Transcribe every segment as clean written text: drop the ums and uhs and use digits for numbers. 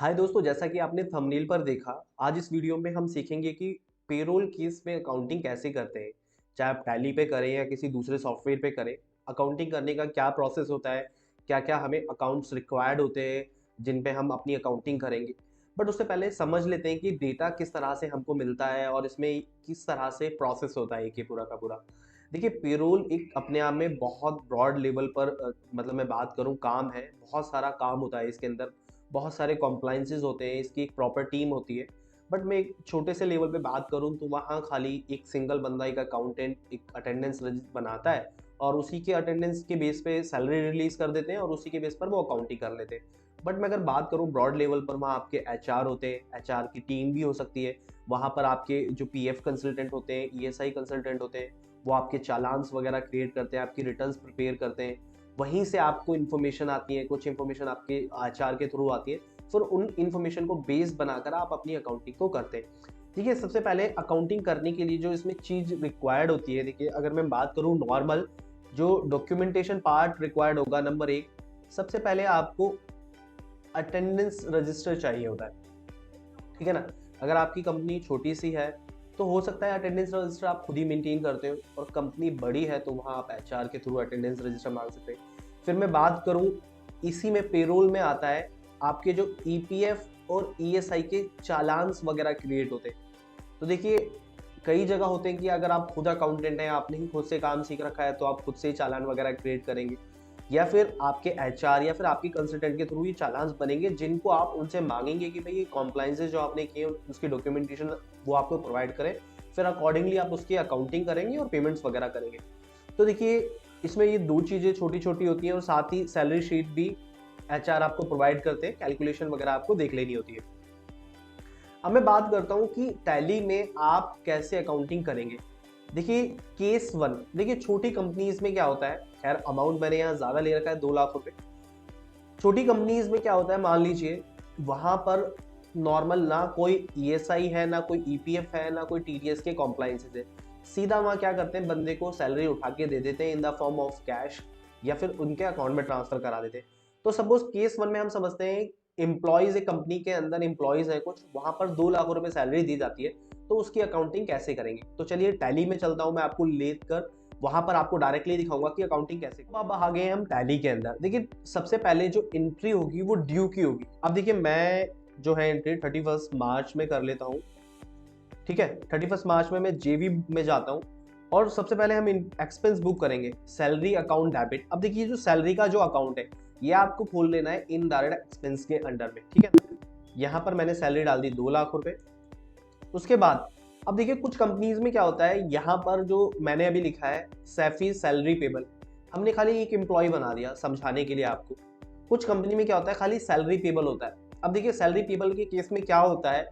हाय दोस्तों, जैसा कि आपने थंबनेल पर देखा, आज इस वीडियो में हम सीखेंगे कि पेरोल केस में अकाउंटिंग कैसे करते हैं। चाहे आप टैली पे करें या किसी दूसरे सॉफ्टवेयर पे करें, अकाउंटिंग करने का क्या प्रोसेस होता है, क्या-क्या हमें अकाउंट्स रिक्वायर्ड होते हैं, जिन पे हम अपनी अकाउंटिंग करेंगे। बट उससे पहले समझ लेते हैं कि डेटा किस तरह से हमको मिलता है और इसमें किस तरह से प्रोसेस होता है ये पूरा का पूरा। देखिए, पेरोल एक अपने आप में बहुत ब्रॉड लेवल पर मतलब मैं बात करूँ काम है, बहुत सारा काम होता है इसके अंदर। बहुत सारे कॉम्प्लाइंसेस होते हैं, इसकी एक प्रॉपर टीम होती है। बट मैं एक छोटे से लेवल पे बात करूँ तो वहाँ खाली एक सिंगल बंदा, एक अकाउंटेंट, एक अटेंडेंस रजिस्टर बनाता है और उसी के अटेंडेंस के बेस पे सैलरी रिलीज़ कर देते हैं और उसी के बेस पर वो अकाउंटिंग कर लेते हैं। बट मैं अगर बात करूँ ब्रॉड लेवल पर, वहाँ आपके एचआर होते हैं, एचआर की टीम भी हो सकती है। वहाँ पर आपके जो पीएफ कंसल्टेंट होते हैं, ईएसआई कंसल्टेंट होते हैं, वो आपके चालान्स वगैरह क्रिएट करते हैं, आपकी रिटर्न्स प्रिपेयर करते हैं। वहीं से आपको इन्फॉर्मेशन आती है, कुछ इन्फॉर्मेशन आपके आचार के थ्रू आती है, फिर उन इन्फॉर्मेशन को बेस बनाकर आप अपनी अकाउंटिंग को करते हैं। देखिए, सबसे पहले अकाउंटिंग करने के लिए जो इसमें चीज़ रिक्वायर्ड होती है, देखिए अगर मैं बात करूँ नॉर्मल जो डॉक्यूमेंटेशन पार्ट रिक्वायर्ड होगा, नंबर 1 सबसे पहले आपको अटेंडेंस रजिस्टर चाहिए होता है, ठीक है ना? अगर आपकी कंपनी छोटी-सी है, तो हो सकता है अटेंडेंस रजिस्टर आप खुद ही मेंटेन करते हो और कंपनी बड़ी है, तो वहाँ आप एचआर के थ्रू अटेंडेंस रजिस्टर माँग सकते हैं। फिर मैं बात करूँ, इसी में पेरोल में आता है आपके जो ईपीएफ और ईएसआई के चालान्स वगैरह क्रिएट होते हैं। तो देखिए, कई जगह होते हैं कि अगर आप खुद अकाउंटेंट हैं, आपने ही खुद से काम सीख रखा है, तो आप खुद से ही चालान वगैरह क्रिएट करेंगे। या फिर आपके एचआर या फिर आपके कंसल्टेंट के थ्रू ये चालान्स बनेंगे, जिनको आप उनसे माँगेंगे कि भई ये कॉम्प्लायंसेस जो आपने किए हैं, उसकी डॉक्यूमेंटेशन वो आपको प्रोवाइड करें। फिर अकॉर्डिंगली आप उसकी अकाउंटिंग करेंगे और पेमेंट्स वगैरह करेंगे। तो देखिए, इसमें ये 2 चीज़ें छोटी-छोटी होती हैं और साथ ही सैलरी शीट भी एचआर आपको प्रोवाइड करते हैं, कैलकुलेशन वगैरह आपको देख लेनी होती है। अब मैं बात करता हूँ कि टैली में आप कैसे अकाउंटिंग करेंगे। देखिए, केस 1, देखिए छोटी कंपनीज़ में क्या होता है, खैर अमाउंट मैंने यहाँ ज़्यादा ले रखा है, 2 लाख रुपए। छोटी कंपनीज़ में क्या होता है, मान लीजिए वहाँ पर नॉर्मल ना कोई ईएसआई है, ना कोई ईपीएफ है, ना कोई टीडीएस के कॉम्प्लायंसेस है। सीधा वहाँ क्या करते हैं, बंदे को सैलरी उठा के दे देते हैं in the form of cash या फिर उनके अकाउंट में ट्रांसफर करा देते हैं। तो सपोज़ केस 1 में हम समझते हैं एम्प्लॉइज़, एक कंपनी के अंदर एम्प्लॉइज़ हैं कुछ, वहाँ पर 2 लाख रुपए सैलरी दी जाती है, तो उसकी अकाउंटिंग कैसे करेंगे? तो चलिए टैली में चलता हूँ मैं आपको लेकर, वहाँ पर आपको डायरेक्टली दिखाऊँगा कि अकाउंटिंग कैसे। अब आ गए हम टैली के अंदर। देखिए, सबसे पहले जो एंट्री होगी वो ड्यू की होगी। अब देखिए, मैं जो है एंट्री 31 मार्च में कर लेता हूँ, ठीक है? 31 मार्च में मैं जेवी में जाता हूँ और सबसे पहले हम इन एक्सपेंस बुक करेंगे, सैलरी अकाउंट डेबिट। अब देखिए, जो सैलरी का जो अकाउंट है, ये आपको खोल लेना है इनडायरेक्ट एक्सपेंस के अंडर में, ठीक है ना? यहाँ पर मैंने सैलरी डाल दी 2 लाख रुपए। उसके बाद अब देखिए, कुछ कंपनीज में क्या होता है, यहाँ पर जो मैंने अभी लिखा है सैफी सैलरी पेबल, हमने खाली एक एम्प्लॉय बना दिया समझाने के लिए आपको। कुछ कंपनी में क्या होता है, खाली सैलरी पेबल होता है। अब देखिए, सैलरी पेबल के केस में क्या होता है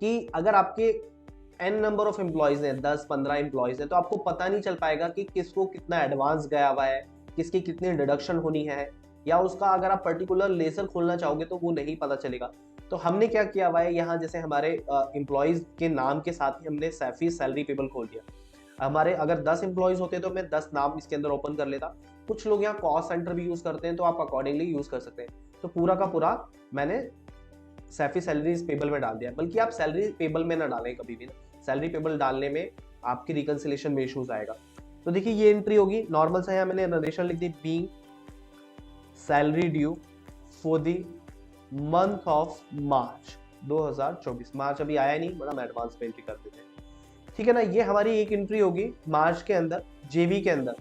कि अगर आपके एन नंबर ऑफ एम्प्लॉयज हैं, 10-15 एम्प्लॉयज हैं, तो आपको पता नहीं चल पाएगा कि किसको कितना एडवांस गया हुआ है, किसकी कितनी डिडक्शन होनी है, या उसका अगर आप पर्टिकुलर लेजर खोलना चाहोगे तो वो नहीं पता चलेगा। तो हमने क्या किया हुआ है, यहाँ जैसे हमारे एम्प्लॉयज के नाम के साथ ही हमने सैफी सैलरी पेबल खोल दिया। हमारे अगर 10 एम्प्लॉयज होते तो मैं 10 नाम इसके अंदर ओपन कर लेता। कुछ लोग यहाँ कॉस्ट सेंटर भी यूज करते हैं, तो आप अकॉर्डिंगली यूज कर सकते हैं। तो पूरा का पूरा मैंने सैफी सैलरीज पेबल में डाल दिया। बल्कि आप सैलरी पेबल में ना डालें कभी भी ना, सैलरी पेबल डालने में आपकी रिकंसिलेशन में इश्यूज आएगा। तो देखिए, ये एंट्री होगी नॉर्मल सा, यहाँ मैंने नरेशन लिख दी, being salary due for the month of March 2024। March अभी आया नहीं, बड़ा हम एडवांस में एंट्री कर देते हैं, ठीक है ना? ये हमारी एक एंट्री होगी मार्च के अंदर, जेवी के अंदर,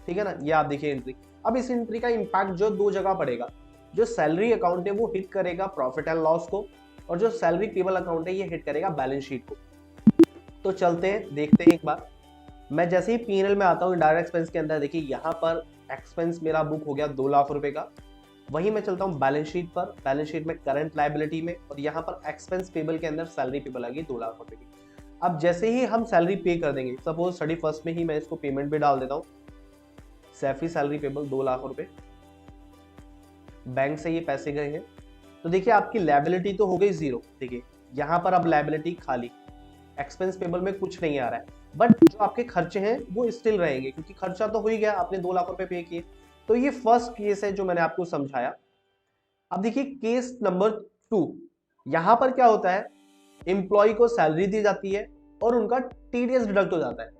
ठीक है ना? ये आप देखिए एंट्री। अब इस एंट्री का इम्पैक्ट जो 2 जगह पड़ेगा। जो सैलरी अकाउंट है वो हिट करेगा प्रॉफिट एंड लॉस को, और जो सैलरी पेबल अकाउंट है ये हिट करेगा बैलेंस शीट को। तो चलते हैं, देखते हैं एक बार। मैं जैसे ही पीएनएल में आता हूँ डायरेक्ट एक्सपेंस के अंदर, देखिए यहाँ पर एक्सपेंस मेरा बुक हो गया 2 लाख रुपए का। वहीं मैं चलता हूँ बैलेंस शीट पर, बैलेंस शीट में करंट लायबिलिटी में, और यहाँ पर एक्सपेंस पेबल के अंदर सैलरी पेबल आ गई 2 लाख रुपए की। अब जैसे ही हम सैलरी पे कर देंगे, सपोज 31 में ही मैं इसको पेमेंट भी डाल देता हूँ, सैफी सैलरी पेबल 2 लाख रुपए, बैंक से ये पैसे गए हैं। तो देखिए, आपकी लायबिलिटी तो हो गई 0। देखिए यहाँ पर अब लायबिलिटी खाली, एक्सपेंस पेबल में कुछ नहीं आ रहा है, बट जो आपके खर्चे हैं वो स्टिल रहेंगे, क्योंकि खर्चा तो हो ही गया, आपने 2 लाख रुपए पे किए। तो ये फर्स्ट केस है जो मैंने आपको समझाया। अब देखिए केस नंबर 2, यहां पर क्या होता है, एम्प्लॉय को सैलरी दी जाती है और उनका टीडीएस डिडक्ट हो जाता है।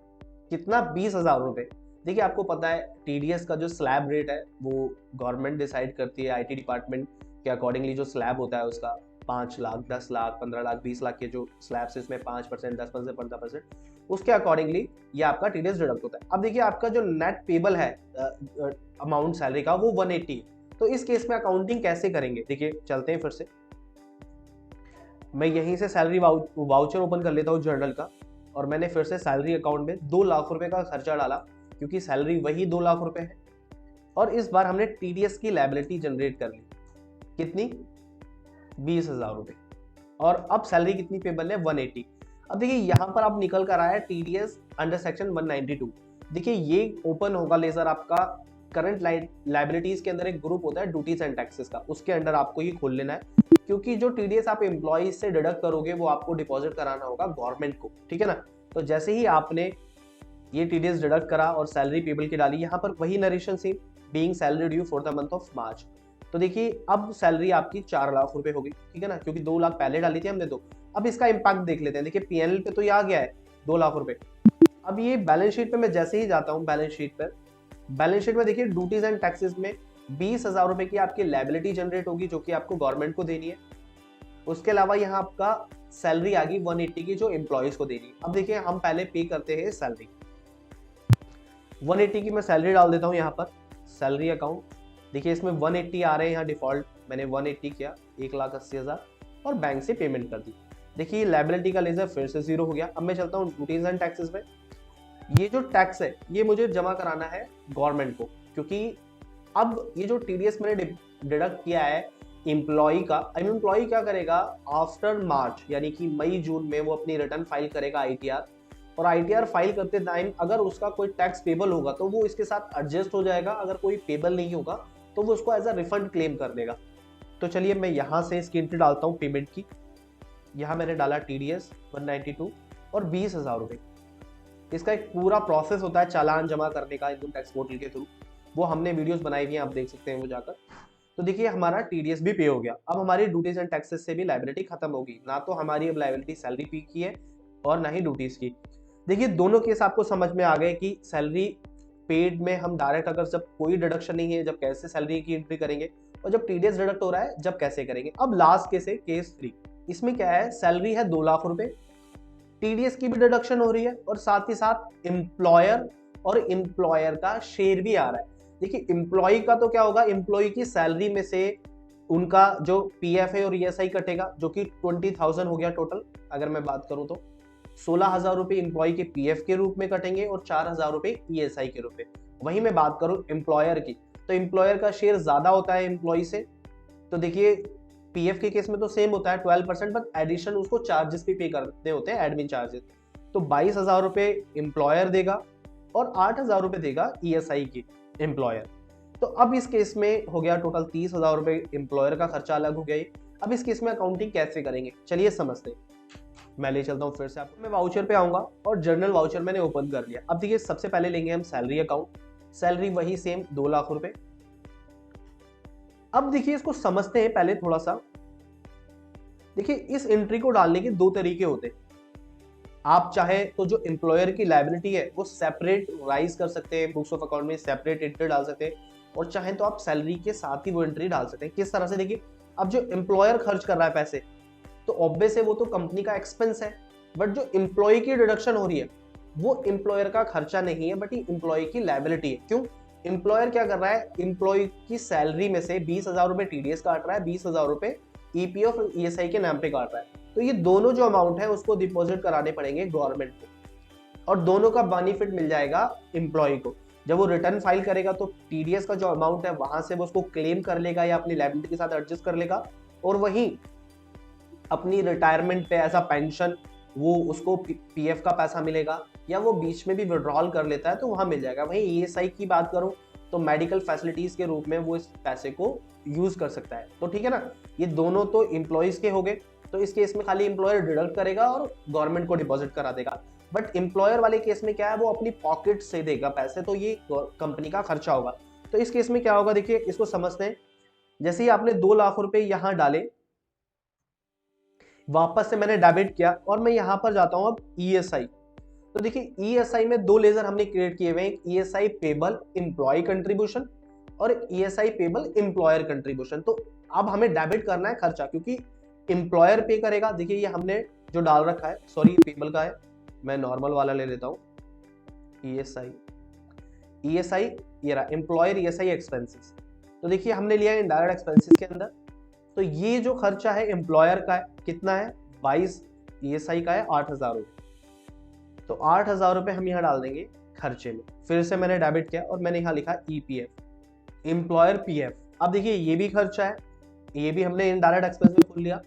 कितना? 20,000 रुपए। देखिए आपको पता है टीडीएस का जो स्लैब रेट है वो गवर्नमेंट डिसाइड करती है, आईटी डिपार्टमेंट के अकॉर्डिंगली जो स्लैब होता है उसका 5 लाख, 10 लाख, 15 लाख, 20 लाख के जो स्लैब्स है इसमें 5%, 10%, 15%, उसके अकॉर्डिंगली ये आपका टीडीएस डिडक्ट होता है। अब देखिए आपका जो नेट पेबल है अमाउंट सैलरी का वो 180 है। तो इस केस में अकाउंटिंग कैसे करेंगे? देखिए चलते हैं फिर से, मैं यहीं से सैलरी वाउचर ओपन कर लेता हूँ जर्नल का, और मैंने फिर से सैलरी अकाउंट में 2 लाख रुपए का खर्चा डाला क्योंकि सैलरी वही 2 लाख रुपए है। और इस बार हमने टीडीएस की लायबिलिटी जनरेट कर ली। कितनी? 20,000 रुपए। और अब सैलरी कितनी पेबल है? 180। अब देखिए यहां पर आप निकल कर आया टीडीएस अंडर सेक्शन 192। देखिए ये ओपन होगा लेजर आपका करंट लाइबिलिटीज के अंदर एक ग्रुप होता है ड्यूटीज एंड टैक्सेस का, उसके अंडर आपको ये खोल लेना है, क्योंकि जो टीडीएस आप एम्प्लॉइज से डिडक्ट करोगे वो आपको डिपॉजिट कराना होगा गवर्नमेंट को, ठीक है ना। तो जैसे ही आपने ये टीडीएस डिडक्ट करा और सैलरी पेबल की डाली, यहाँ पर वही narration same, being salary due for the month of मार्च। तो देखिए अब सैलरी आपकी 4 लाख रुपए हो गई, ठीक है ना, क्योंकि 2 लाख पहले डाली थी हमने। तो अब इसका इम्पैक्ट देख लेते हैं। देखिए पीएनएल पे तो ये आ गया है 2 लाख रुपए। अब ये बैलेंस शीट पे मैं जैसे ही जाता हूँ बैलेंस शीट पर, बैलेंस शीट में देखिए ड्यूटीज एंड टैक्सेस में 20,000 रुपए की आपकी लायबिलिटी जनरेट होगी जो कि आपको गवर्नमेंट को देनी है। उसके अलावा यहाँ आपका सैलरी आ गई 180 की जो एम्प्लॉयज को देनी है। अब देखिए हम पहले पे करते हैं सैलरी, 180 की मैं सैलरी डाल देता हूँ यहाँ पर सैलरी अकाउंट। देखिए इसमें 180 आ रहे हैं यहाँ डिफॉल्ट, मैंने 180 किया, 1,80,000 और बैंक से पेमेंट कर दी। देखिए लायबिलिटी का लेजर फिर से 0 हो गया। अब मैं चलता हूँ ड्यूटीज एंड टैक्सेस में। ये जो टैक्स है ये मुझे जमा कराना है गवर्नमेंट को, क्योंकि अब ये जो टीडीएस मैंने डिडक्ट किया है एम्प्लॉय का, एम्प्लॉय क्या करेगा आफ्टर मार्च यानी कि मई जून में वो अपनी रिटर्न फाइल करेगा आईटीआर, और आईटीआर फाइल करते टाइम अगर उसका कोई टैक्स पेबल होगा तो वो इसके साथ एडजस्ट हो जाएगा, अगर कोई पेबल नहीं होगा तो वो उसको एज अ रिफंड क्लेम कर देगा। तो चलिए मैं यहाँ से इसकी एंट्री डालता हूँ पेमेंट की। यहाँ मैंने डाला टीडीएस 192 और 20,000 रुपये। इसका एक पूरा प्रोसेस होता है चालान जमा करने का इनकम टैक्स पोर्टल के थ्रू, वो हमने वीडियोस बनाई हुई हैं, आप देख सकते हैं वो जाकर। तो देखिए हमारा टीडीएस भी पे हो गया। अब हमारी ड्यूटीज एंड टैक्सेस से भी लायबिलिटी खत्म होगी, ना तो हमारी अब लायबिलिटी सैलरी पे की है और ना ही ड्यूटीज की। देखिए दोनों केस आपको समझ में आ गए कि सैलरी पेड में हम डायरेक्ट अगर जब कोई डिडक्शन नहीं है जब कैसे सैलरी की एंट्री करेंगे, और जब टीडीएस डिडक्ट हो रहा है जब कैसे करेंगे। अब लास्ट केस है केस 3। इसमें क्या है, सैलरी है 2 लाख रुपए, टीडीएस की भी डिडक्शन हो रही है और साथ ही साथ एम्प्लॉयर और एम्प्लॉयर का शेयर भी आ रहा है। देखिए एम्प्लॉय का तो क्या होगा, एम्प्लॉय की सैलरी में से उनका जो पीएफ है और ईएसआई कटेगा जो कि 20,000 हो गया टोटल। अगर मैं बात करूं तो 16,000 रुपए एम्प्लॉय के पीएफ के रूप में कटेंगे और 4,000 रुपए ईएसआई के रूप में। वहीं मैं बात करूं एम्प्लॉयर की, तो एम्प्लॉयर का शेयर ज्यादा होता है एम्प्लॉय से। तो देखिए पीएफ के केस में तो सेम होता है 12%, बट एडिशन उसको चार्जेस भी पे करने होते हैं, एडमिन चार्जेस। तो 22,000 रुपए एम्प्लॉयर देगा और 8,000 रुपए देगा ईएसआई की एम्प्लॉयर। तो अब इस केस में हो गया टोटल 30,000 रुपए एम्प्लॉयर का खर्चा अलग हो गया। अब इस केस में अकाउंटिंग कैसे करेंगे चलिए समझते हैं। मैं ले चलता हूँ फिर से आपको, मैं वाउचर पे आऊंगा और जर्नल वाउचर मैंने ओपन कर लिया। अब देखिए सबसे पहले लेंगे हम सैलरी अकाउंट, सैलरी वही सेम 2 लाख रुपए। अब देखिए इसको समझते हैं पहले थोड़ा सा। देखिए इस एंट्री को डालने के 2 तरीके होते हैं। आप चाहे तो जो एम्प्लॉयर की लायबिलिटी है वो सेपरेट राइज कर सकते हैं, बुक्स ऑफ अकाउंट में सेपरेट एंट्री डाल सकते हैं, और चाहे तो आप सैलरी के साथ ही वो एंट्री डाल सकते हैं। किस तरह से, देखिए अब जो एम्प्लॉयर खर्च कर रहा है पैसे तो ऑब्वियस है वो तो कंपनी का एक्सपेंस है, बट जो एम्प्लॉय की डिडक्शन हो रही है वो एम्प्लॉयर का खर्चा नहीं है बट ये एम्प्लॉय की लायबिलिटी है। क्यों? एम्प्लॉयर क्या कर रहा है, एम्प्लॉय की सैलरी में से 20,000 रुपए टीडीएस काट रहा है, 20,000 रुपए ईपीएफ और ईएसआई के नाम पे काट रहा है। तो ये दोनों जो अमाउंट है उसको डिपॉजिट कराने पड़ेंगे गवर्नमेंट को, और दोनों का बेनिफिट मिल जाएगा एम्प्लॉय को। जब वो रिटर्न फाइल करेगा तो टीडीएस का जो अमाउंट है वहां से वो उसको क्लेम कर लेगा या अपनी लायबिलिटी के साथ एडजस्ट कर लेगा, और वहीं अपनी रिटायरमेंट पे ऐसा पेंशन वो उसको पीएफ का पैसा मिलेगा, या वो बीच में भी विड्रॉल कर लेता है तो वहां मिल जाएगा। वहीं ईएसआई की बात करूं तो मेडिकल फैसिलिटीज के रूप में वो इस पैसे को यूज कर सकता है। तो ठीक है ना, ये दोनों तो एम्प्लॉयज के हो गए। तो इस केस में खाली एम्प्लॉयर डिडक्ट करेगा और गवर्नमेंट को डिपॉजिट करा देगा। बट एम्प्लॉयर वाले केस में क्या है, वो अपनी पॉकेट से देगा पैसे, तो ये कंपनी का खर्चा होगा। तो इस केस में क्या होगा, देखिए इसको समझते हैं। जैसे ही आपने 2 लाख रुपए यहां डाले वापस से मैंने डेबिट किया और मैं यहाँ पर जाता हूँ अब ESI। तो देखिए ESI में दो लेजर हमने क्रिएट किए हुए हैं, ESI पेबल एम्प्लॉय कंट्रीब्यूशन और ESI पेबल एम्प्लॉयर कंट्रीब्यूशन। तो अब हमें डेबिट करना है खर्चा, क्योंकि एम्प्लॉयर पे करेगा। देखिए ये हमने जो डाल रखा है, सॉरी पेबल का है, मैं नॉर्मल वाला ले लेता हूँ, ESI ये रहा एम्प्लॉयर ESI एक्सपेंसेस। तो देखिए हमने लिया है इनडायरेक्ट एक्सपेंसेस के अंदर। तो ये जो खर्चा है एम्प्लॉयर का है, कितना है 22, ESI का है 8,000 रुपये। तो 8,000 रुपये हम यहाँ डाल देंगे खर्चे में। फिर से मैंने डेबिट किया और मैंने यहाँ लिखा EPF एम्प्लॉयर PF। अब देखिए ये भी खर्चा है, ये भी हमने इनडायरेक्ट एक्सपेंस में खोल लिया।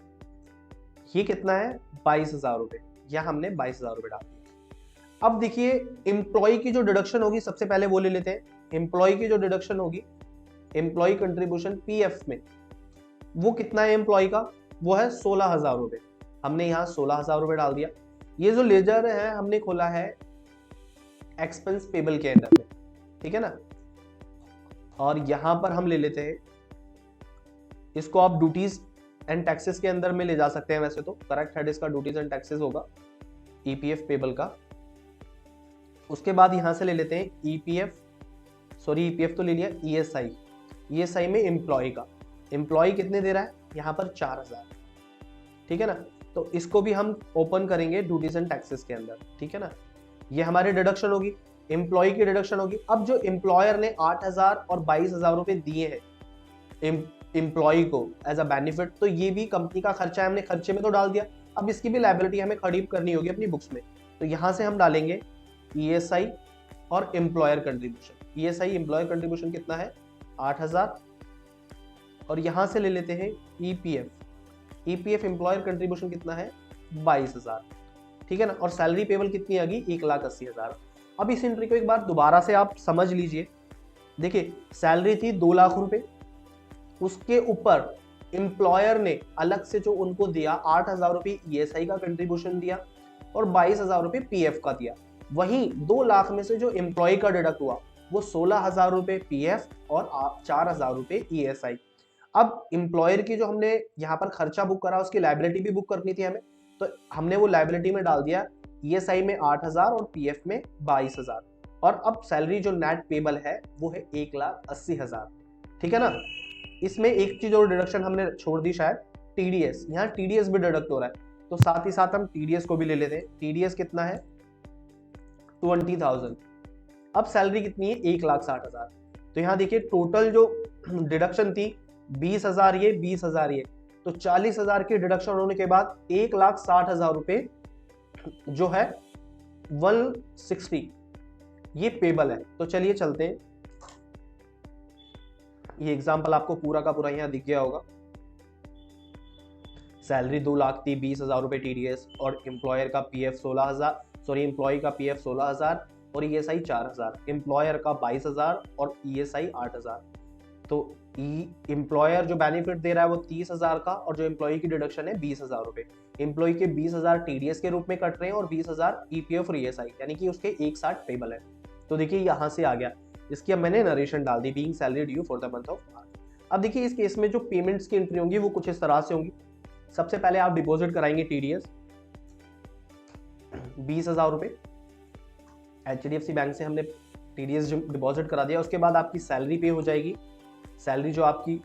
ये कितना है 22,000 रुपये, या हमने 22,000 रुपये डाल दिए। अब देखिए एम्प्लॉय की जो डिडक्शन होगी, सबसे पहले वो ले लेते हैं। एम्प्लॉय की जो डिडक्शन होगी एम्प्लॉय कंट्रीब्यूशन PF में, वो कितना है एम्प्लॉय का, वो है 16,000 रुपये। हमने यहाँ 16,000 रुपये डाल दिया। ये जो लेजर है हमने खोला है एक्सपेंस पेबल के अंदर में, ठीक है ना। और यहां पर हम ले लेते हैं इसको, आप ड्यूटीज एंड टैक्सेस के अंदर में ले जा सकते हैं। वैसे तो करेक्ट हेड इसका ड्यूटीज एंड टैक्सेस होगा EPF पेबल का। उसके बाद यहां से ले लेते हैं EPF तो ले लिया ESI में एम्प्लॉय का। एम्प्लॉय कितने दे रहा है यहाँ पर 4,000, ठीक है ना। तो इसको भी हम ओपन करेंगे ड्यूटीज एंड टैक्सेस के अंदर, ठीक है ना। ये हमारी डिडक्शन होगी, एम्प्लॉय की डिडक्शन होगी। अब जो एम्प्लॉयर ने 8,000 और 22,000 रुपए दिए हैं एम्प्लॉय को एज अ बेनिफिट, तो ये भी कंपनी का खर्चा है, हमने खर्चे में तो डाल दिया। अब इसकी भी लायबिलिटी हमें खड़ी करनी होगी अपनी बुक्स में। तो यहां से हम डालेंगे ESI और employer contribution. ESI employer contribution कितना है 8,000, और यहां से ले लेते हैं EPF एम्प्लॉयर कंट्रीब्यूशन कितना है 22,000, ठीक है ना। और सैलरी पेबल कितनी आ गई 1,80,000। अब इस एंट्री को एक बार दोबारा से आप समझ लीजिए। देखिए सैलरी थी 2 लाख रुपए, उसके ऊपर एम्प्लॉयर ने अलग से जो उनको दिया 8,000 रुपये ESI का कंट्रीब्यूशन दिया और 22,000 रुपये PF का दिया। वहीं 2 लाख में से जो एम्प्लॉय का डिडक्ट हुआ वो 16,000 रुपये PF और 4,000 रुपये ESI। अब एम्प्लॉयर की जो हमने यहाँ पर खर्चा बुक करा उसकी लायबिलिटी भी बुक करनी थी हमें, तो हमने वो लायबिलिटी में डाल दिया ESI में 8,000 और PF में 22,000। और अब सैलरी जो नेट पेबल है वो है 1,80,000, ठीक है ना। इसमें एक चीज और डिडक्शन हमने छोड़ दी शायद, TDS। यहाँ TDS भी डिडक्ट हो रहा है, तो साथ ही साथ हम TDS को भी ले लेते हैं। TDS कितना है 20,000। अब सैलरी कितनी है 1,60,000। तो यहाँ देखिए टोटल जो डिडक्शन थी 20,000 ये 20,000 ये, तो 40,000 की डिडक्शन होने के बाद 1,60,000 रुपये जो है 160 ये पेबल है। तो चलिए चलते हैं, ये एग्जांपल आपको पूरा का पूरा यहाँ दिख गया होगा। सैलरी 2 लाख थी, 20,000 रुपये TDS और एम्प्लॉयर का PF 16,000, सॉरी एम्प्लॉय का PF 16,000 और ESI 4,000, एम्प्लॉयर का 22,000 और ESI 8,000। तो एम्प्लॉयर जो बेनिफिट दे रहा है वो 30,000 का, और जो एम्प्लॉय की डिडक्शन है 20,000 रुपये। एम्प्लॉय के 20,000 TDS के रूप में कट रहे हैं और 20,000 EPF और ESI, यानी कि उसके 160 पेबल है। तो देखिए यहाँ से आ गया, इसकी अब मैंने नरेशन डाल दी, being salary due for the month of March. अब देखिए इस केस में जो पेमेंट्स की एंट्री होंगी वो कुछ इस तरह से होंगी। सबसे पहले आप डिपॉजिट कराएंगे TDS 20,000 रुपये, HDFC बैंक से हमने TDS डिपॉजिट करा दिया। उसके बाद आपकी सैलरी पे हो जाएगी। सैलरी जो आपकी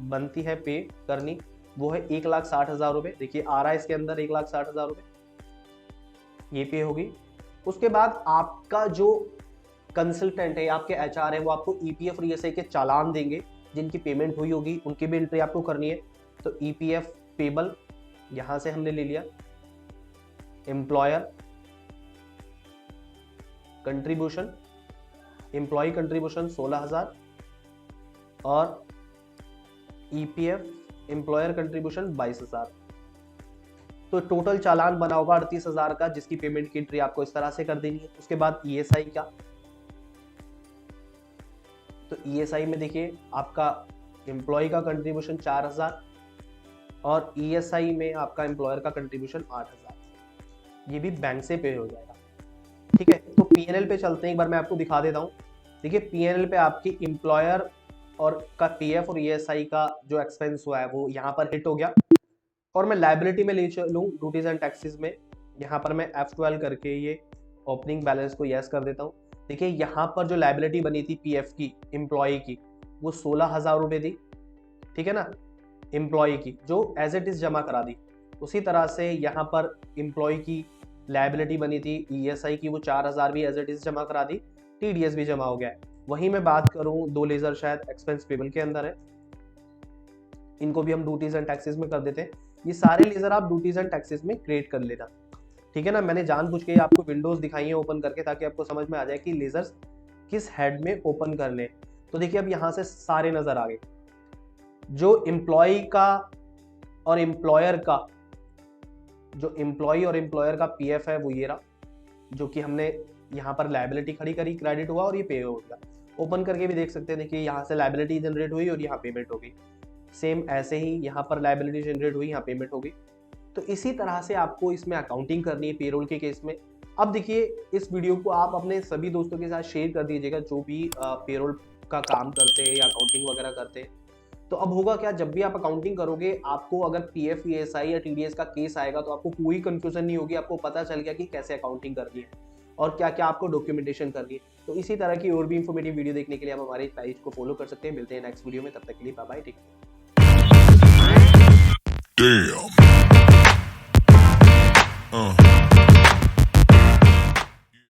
बनती है पे करनी वो है 1,60,000 रुपये। देखिए आ रहा है इसके अंदर 1,60,000 रुपये, ये पे होगी। उसके बाद आपका जो कंसल्टेंट है, आपके HR है, वो आपको EPF और ESI के चालान देंगे जिनकी पेमेंट हुई होगी, उनकी भी एंट्री आपको करनी है। तो EPF पेबल यहां से हमने ले लिया, एम्प्लॉयर कंट्रीब्यूशन, एम्प्लॉय कंट्रीब्यूशन 16,000 और EPF एम्प्लॉयर कंट्रीब्यूशन 22,000। तो टोटल चालान बना होगा 38,000 का, जिसकी पेमेंट की एंट्री आपको इस तरह से कर देनी है। उसके बाद ESI का, तो ESI में देखिए आपका एम्प्लॉय का कंट्रीब्यूशन 4,000 और ESI में आपका एम्प्लॉयर का कंट्रीब्यूशन 8,000। ये भी बैंक से पे हो जाएगा, ठीक है। तो P&L पे चलते हैं, एक बार मैं आपको दिखा देता हूँ। देखिए P&L पे आपकी एम्प्लॉयर और का PF और ESI का जो एक्सपेंस हुआ है वो यहाँ पर हिट हो गया, और मैं लाइबिलिटी में ले चलूँ ड्यूटीज एंड टैक्सेस में, यहाँ पर मैं F12 करके ये ओपनिंग बैलेंस को यस कर देता हूँ। देखिए यहाँ पर जो लाइबिलिटी बनी थी पीएफ की एम्प्लॉय की, वो 16,000 रुपये थी, ठीक है ना, एम्प्लॉय की, जो एज इट इज जमा करा दी। उसी तरह से यहाँ पर एम्प्लॉय की लाइबिलिटी बनी थी ईएसआई की, वो 4,000 भी एज इट इज जमा करा दी, टीडीएस भी जमा हो गया है। वहीं मैं बात करूँ 2 लेजर शायद एक्सपेंस पेबल के अंदर है, इनको भी हम ड्यूटीज एंड टैक्सेस में कर देते हैं। ये सारे लेजर आप ड्यूटीज एंड टैक्सेस में क्रिएट कर लेना, ठीक है ना। मैंने जानबूझ के आपको विंडोज दिखाई है ओपन करके, ताकि आपको समझ में आ जाए कि लेजर्स किस हेड में ओपन करने। तो देखिए अब यहाँ से सारे नजर आ गए, जो एम्प्लॉय का और एम्प्लॉयर का, जो एम्प्लॉय और एम्प्लॉयर का पीएफ है वो ये रहा, जो कि हमने यहाँ पर लाइबिलिटी खड़ी करी, क्रेडिट हुआ और ये पे हो गया। ओपन करके भी देख सकते हैं, देखिए यहाँ से लाइबिलिटी जनरेट हुई और यहाँ पेमेंट हो गई। सेम ऐसे ही यहाँ पर लाइबिलिटी जनरेट हुई, यहाँ पेमेंट हो गई। तो इसी तरह से आपको इसमें अकाउंटिंग करनी है पेरोल के केस में। अब देखिए इस वीडियो को आप अपने सभी दोस्तों के साथ शेयर कर दीजिएगा, जो भी पेरोल का काम करते हैं या अकाउंटिंग वगैरह करते हैं। तो अब होगा क्या, जब भी आप अकाउंटिंग करोगे, आपको अगर पीएफ, ईएसआई या टीडीएस का केस आएगा तो आपको कोई कंफ्यूजन नहीं होगी, आपको पता चल गया कि कैसे अकाउंटिंग करनी है और क्या क्या आपको डॉक्यूमेंटेशन करनी है। तो इसी तरह की और भी इंफॉर्मेटिव वीडियो देखने के लिए आप हमारे पेज को फॉलो कर सकते हैं। मिलते हैं नेक्स्ट वीडियो में, तब तक के लिए बाय बाय, टेक केयर।